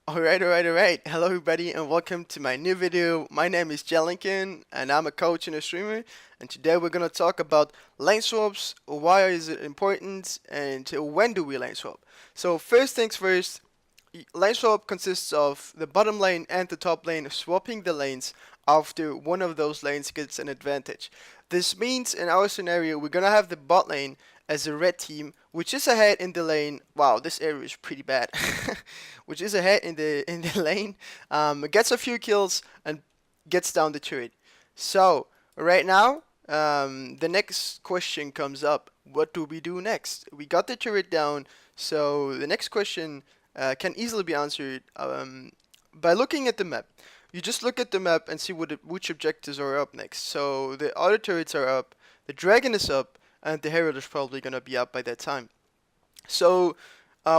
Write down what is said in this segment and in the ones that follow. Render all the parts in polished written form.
Alright. Hello everybody and welcome to my new video. My name is Jelinkin and I'm a coach and a streamer, and today we're gonna talk about lane swaps, why is it important, and when do we lane swap. So first things first, lane swap consists of the bottom lane and the top lane swapping the lanes after one of those lanes gets an advantage. This means in our scenario we're gonna have the bot lane as a red team, which is ahead in the lane. Wow, this area is pretty bad. Which is ahead in the lane, gets a few kills and gets down the turret. So right now, the next question comes up: what do we do next? We got the turret down, so the next question can easily be answered by looking at the map. You just look at the map and see which objectives are up next. So the auto turrets are up, the dragon is up, and the herald is probably gonna be up by that time. So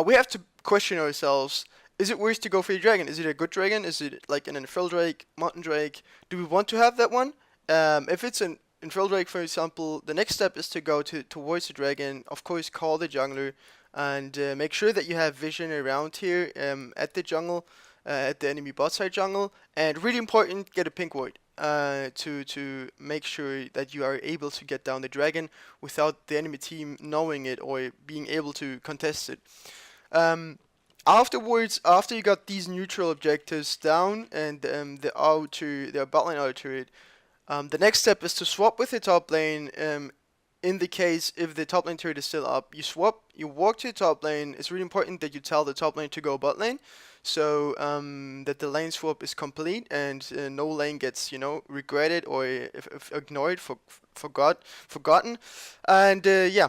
we have to question ourselves: is it worth to go for the dragon? Is it a good dragon? Is it like an infernal drake, mountain drake? Do we want to have that one? If it's an infernal drake, for example, the next step is to go towards the dragon. Of course, call the jungler and make sure that you have vision around here at the jungle, at the enemy bot side jungle, and really important, get a pink ward. To make sure that you are able to get down the dragon without the enemy team knowing it or being able to contest it. Afterwards, after you got these neutral objectives down and the bot lane auto turret, the next step is to swap with the top lane. In the case if the top lane turret is still up, you swap, you walk to the top lane. It's really important that you tell the top lane to go bot lane, so that the lane swap is complete and no lane gets regretted or if ignored, forgotten. And yeah,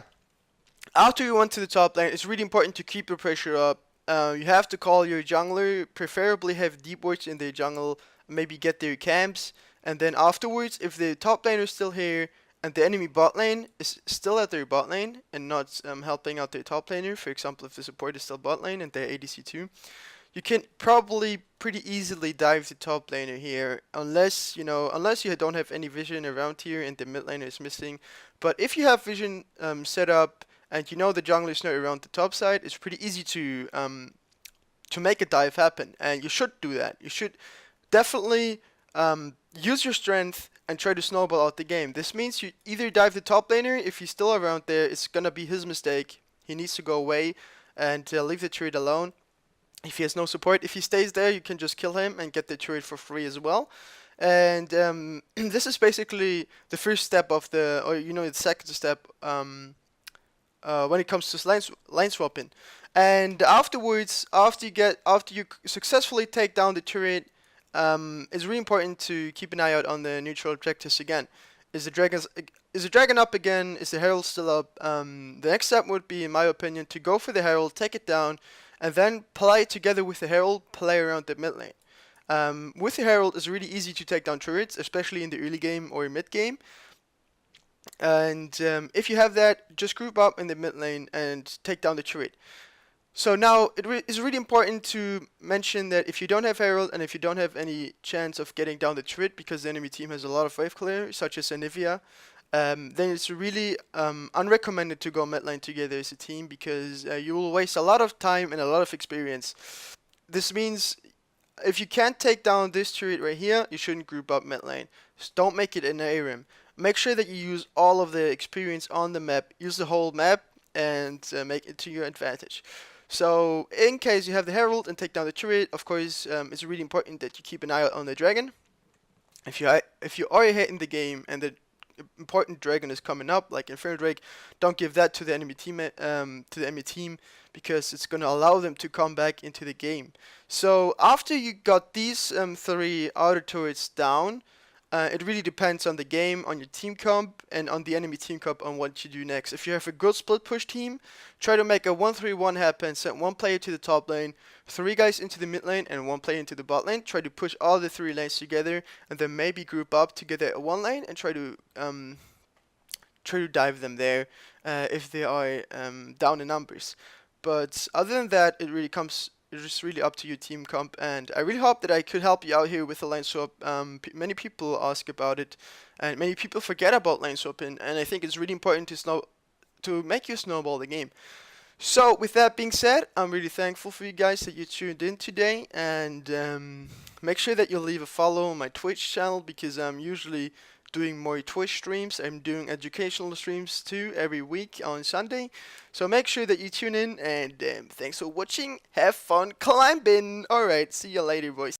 after you went to the top lane, it's really important to keep your pressure up. You have to call your jungler, preferably have deep wards in the jungle, maybe get their camps, and then afterwards, if the top laner is still here and the enemy bot lane is still at their bot lane and not helping out their top laner, for example, if the support is still bot lane and they're ADC too, you can probably pretty easily dive the top laner here, unless you don't have any vision around here and the mid laner is missing. But if you have vision set up and the jungler is not around the top side, it's pretty easy to make a dive happen, and you should do that. You should definitely use your strength and try to snowball out the game. This means you either dive the top laner. If he's still around there, it's gonna be his mistake. He needs to go away and leave the turret alone. If he has no support, if he stays there, you can just kill him and get the turret for free as well. And this is basically the first step of the second step when it comes to line swapping. And afterwards, after you successfully take down the turret, it's really important to keep an eye out on the neutral objectives again. Is the dragon up again? Is the herald still up? The next step would be, in my opinion, to go for the herald, take it down, and then play together with the herald, play around the mid lane. With the herald, it's really easy to take down turrets, especially in the early game or mid game. And if you have that, just group up in the mid lane and take down the turret. So now it is really important to mention that if you don't have herald and if you don't have any chance of getting down the turret because the enemy team has a lot of wave clear, such as Anivia, then it's really unrecommended to go mid lane together as a team, because you will waste a lot of time and a lot of experience. This means if you can't take down this turret right here, you shouldn't group up mid lane. Just don't make it an ARAM. Make sure that you use all of the experience on the map. Use the whole map and make it to your advantage. So in case you have the herald and take down the turret, of course, it's really important that you keep an eye out on the dragon. If you are ahead in the game and the important dragon is coming up, like Infernal Drake, don't give that to the enemy team, because it's gonna allow them to come back into the game. So after you got these three outer turrets down, it really depends on the game, on your team comp, and on the enemy team comp on what you do next. If you have a good split push team, try to make a 1-3-1 happen. Send one player to the top lane, 3 guys into the mid lane, and 1 player into the bot lane. Try to push all the 3 lanes together, and then maybe group up together at 1 lane and try to dive them there if they are down in numbers. But other than that, it's just really up to your team comp, and I really hope that I could help you out here with the lane swap. Many people ask about it, and many people forget about lane swapping, and I think it's really important to make you snowball the game. So with that being said, I'm really thankful for you guys that you tuned in today, and make sure that you leave a follow on my Twitch channel because I'm usually doing more Twitch streams. I'm doing educational streams too every week on Sunday. So make sure that you tune in, and thanks for watching. Have fun climbing. Alright, see you later, boys.